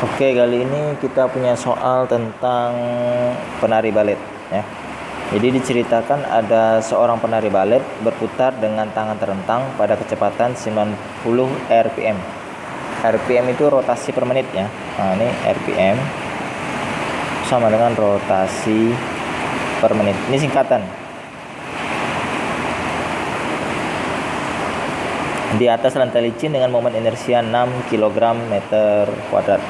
Oke, kali ini kita punya soal tentang penari balet ya. Jadi diceritakan ada seorang penari balet berputar dengan tangan terentang pada kecepatan 90 rpm. RPM itu rotasi per menit ya. Nah, ini RPM sama dengan rotasi per menit. Ini singkatan. Di atas lantai licin dengan momen inersia 6 kg meter kuadrat.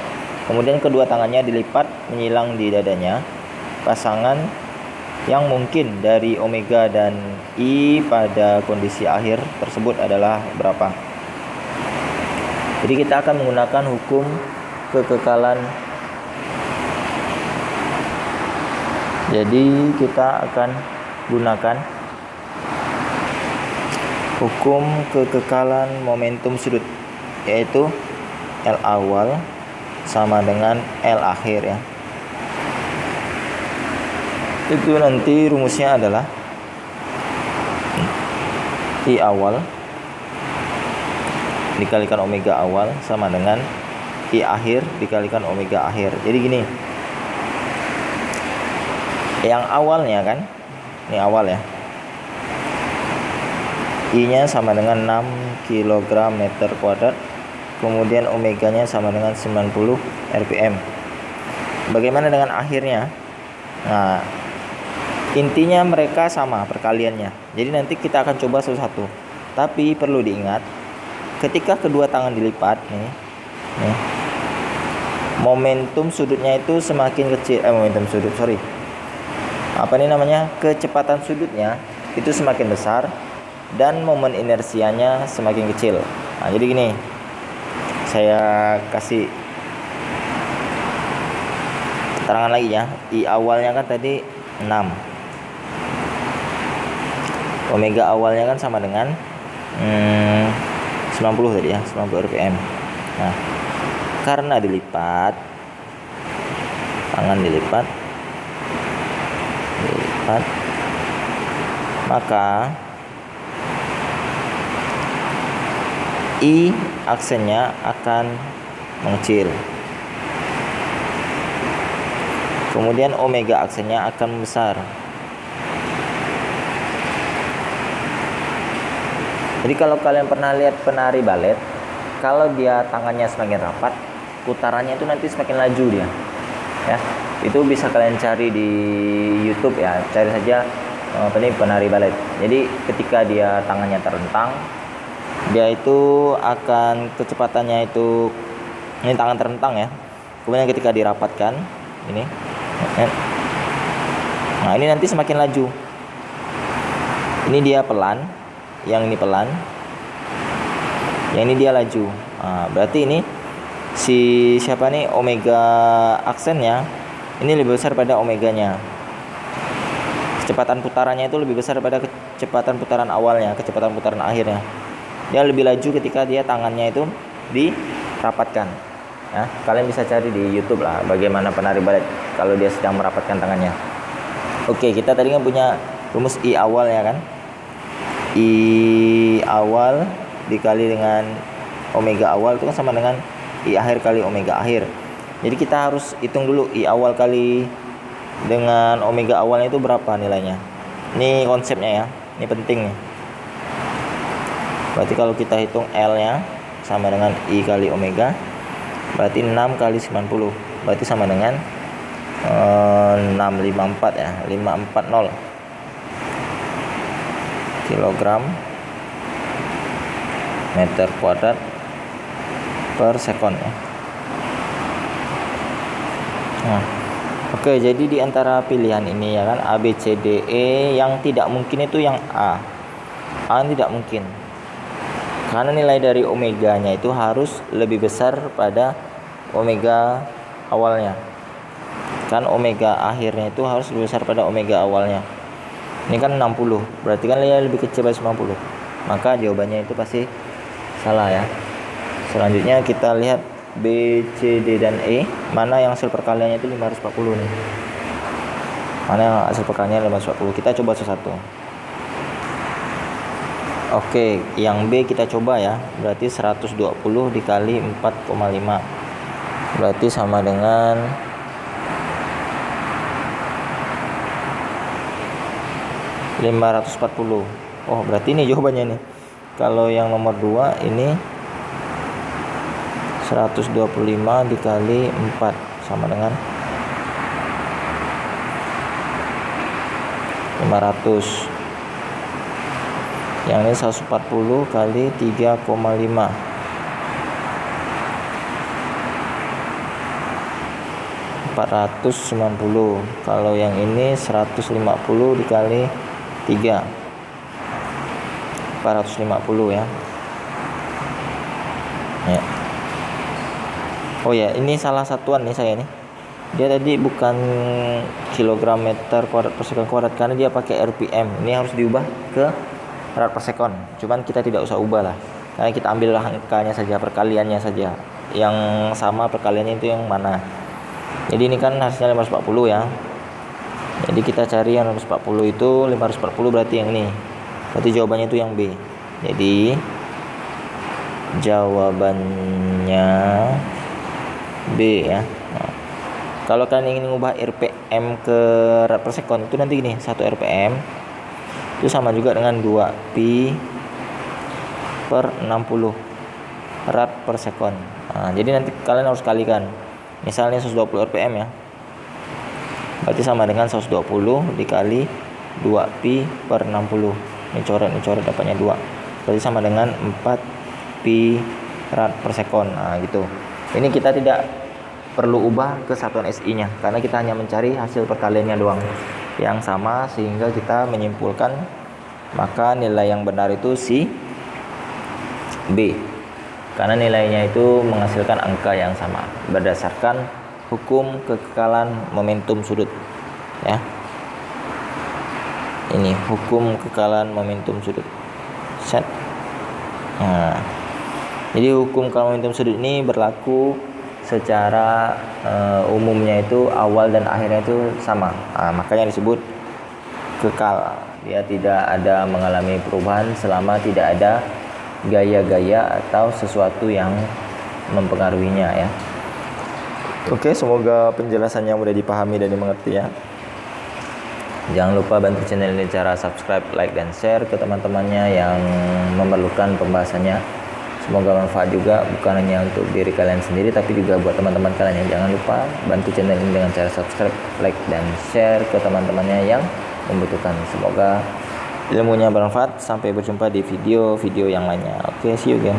Kemudian kedua tangannya dilipat menyilang di dadanya. Pasangan yang mungkin dari omega dan I pada kondisi akhir tersebut adalah berapa? Jadi kita akan menggunakan hukum kekekalan. Jadi kita akan gunakan hukum kekekalan momentum sudut, yaitu L awal sama dengan L akhir ya. Itu nanti rumusnya adalah I awal dikalikan omega awal sama dengan I akhir dikalikan omega akhir. Jadi gini, yang awalnya kan, ini awal ya, I-nya sama dengan 6 kg meter kuadrat, kemudian omeganya sama dengan 90 rpm. Bagaimana dengan akhirnya? Nah, intinya mereka sama perkaliannya. Jadi nanti kita akan coba satu-satu. Tapi perlu diingat, ketika kedua tangan dilipat nih, momentum sudutnya itu semakin kecil. Kecepatan sudutnya itu semakin besar dan momen inersianya semakin kecil. Nah, jadi gini, saya kasih keterangan lagi ya. I awalnya kan tadi 6, omega awalnya kan sama dengan 90 tadi ya, 90 rpm. Nah, karena dilipat, tangan dilipat, maka I aksennya akan mengecil. Kemudian omega aksennya akan membesar. Jadi kalau kalian pernah lihat penari balet, kalau dia tangannya semakin rapat, putarannya itu nanti semakin laju dia. Ya. Itu bisa kalian cari di YouTube ya. Cari saja penari balet. Jadi ketika dia tangannya terentang, dia itu akan kecepatannya itu, ini tangan terentang ya. Kemudian ketika dirapatkan ini, nah ini nanti semakin laju. Ini dia pelan, yang ini pelan, yang ini dia laju. Nah, berarti ini si siapa nih, omega aksennya ini lebih besar pada omeganya. Kecepatan putarannya itu lebih besar pada kecepatan putaran awalnya, kecepatan putaran akhirnya. Dia lebih laju ketika dia tangannya itu dirapatkan. Ya, kalian bisa cari di YouTube lah bagaimana penari balet kalau dia sedang merapatkan tangannya. Oke, kita tadi kan punya rumus I awal ya kan. I awal dikali dengan omega awal itu kan sama dengan I akhir kali omega akhir. Jadi kita harus hitung dulu I awal kali dengan omega awalnya itu berapa nilainya. Ini konsepnya ya, ini penting nih. Berarti kalau kita hitung L-nya sama dengan I kali omega, berarti 6 kali 90, berarti sama dengan 654 ya, 540 kilogram meter kuadrat per sekon ya. Nah, oke, jadi di antara pilihan ini ya kan, A, B, C, D, E, yang tidak mungkin itu yang A. A tidak mungkin. Karena nilai dari omeganya itu harus lebih besar pada omega awalnya. Kan omega akhirnya itu harus lebih besar pada omega awalnya. Ini kan 60, berarti kan dia lebih kecil dari 90. Maka jawabannya itu pasti salah ya. Selanjutnya kita lihat B, C, D, dan E. Mana yang hasil perkaliannya itu 540 nih. Mana yang hasil perkaliannya 540. Kita coba satu-satu. Oke, yang B kita coba ya. Berarti 120 dikali 4,5. berarti sama dengan 540. Oh, berarti ini jawabannya nih. Kalau yang nomor 2 ini 125 dikali 4 sama dengan 500. Yang ini 140 kali 3,5. 490. Kalau yang ini 150 dikali 3. 450 ya. Ya. Oh ya, ini salah satuan nih saya nih. Dia tadi bukan kilogram meter kuadrat per sekon kuadrat karena dia pakai RPM. Ini harus diubah ke rad per sekon. Cuman kita tidak usah ubah lah. Karena kita ambil angkanya saja, perkaliannya saja. Yang sama perkaliannya itu yang mana? Jadi ini kan hasilnya 540 ya. Jadi kita cari yang 540 itu 540 berarti yang ini. Berarti jawabannya itu yang B. Jadi jawabannya B ya. Nah, kalau kalian ingin mengubah RPM ke rad per sekon itu nanti gini, 1 RPM itu sama juga dengan 2 pi per 60 rad per sekon. Nah, jadi nanti kalian harus kalikan. Misalnya 120 RPM ya. Berarti sama dengan 120 dikali 2 pi per 60. Ini coret dapatnya 2. Berarti sama dengan 4 pi rad per sekon. Nah, gitu. Ini kita tidak perlu ubah ke satuan SI-nya karena kita hanya mencari hasil perkaliannya doang yang sama, sehingga kita menyimpulkan maka nilai yang benar itu si B. Karena nilainya itu menghasilkan angka yang sama berdasarkan hukum kekekalan momentum sudut ya. Ini hukum kekekalan momentum sudut. Set. Nah, jadi hukum kekekalan momentum sudut ini berlaku secara umumnya itu awal dan akhirnya itu sama. Nah, makanya disebut kekal. Dia tidak ada mengalami perubahan selama tidak ada gaya-gaya atau sesuatu yang mempengaruhinya ya. Oke, semoga penjelasannya mudah dipahami dan dimengerti ya. Jangan lupa bantu channel ini cara subscribe, like, dan share ke teman-temannya yang memerlukan pembahasannya. Semoga manfaat juga, bukan hanya untuk diri kalian sendiri tapi juga buat teman-teman kalian ya. Jangan lupa bantu channel ini dengan cara subscribe, like, dan share ke teman-temannya yang membutuhkan. Semoga ilmunya bermanfaat. Sampai berjumpa di video-video yang lainnya. Oke, see you again.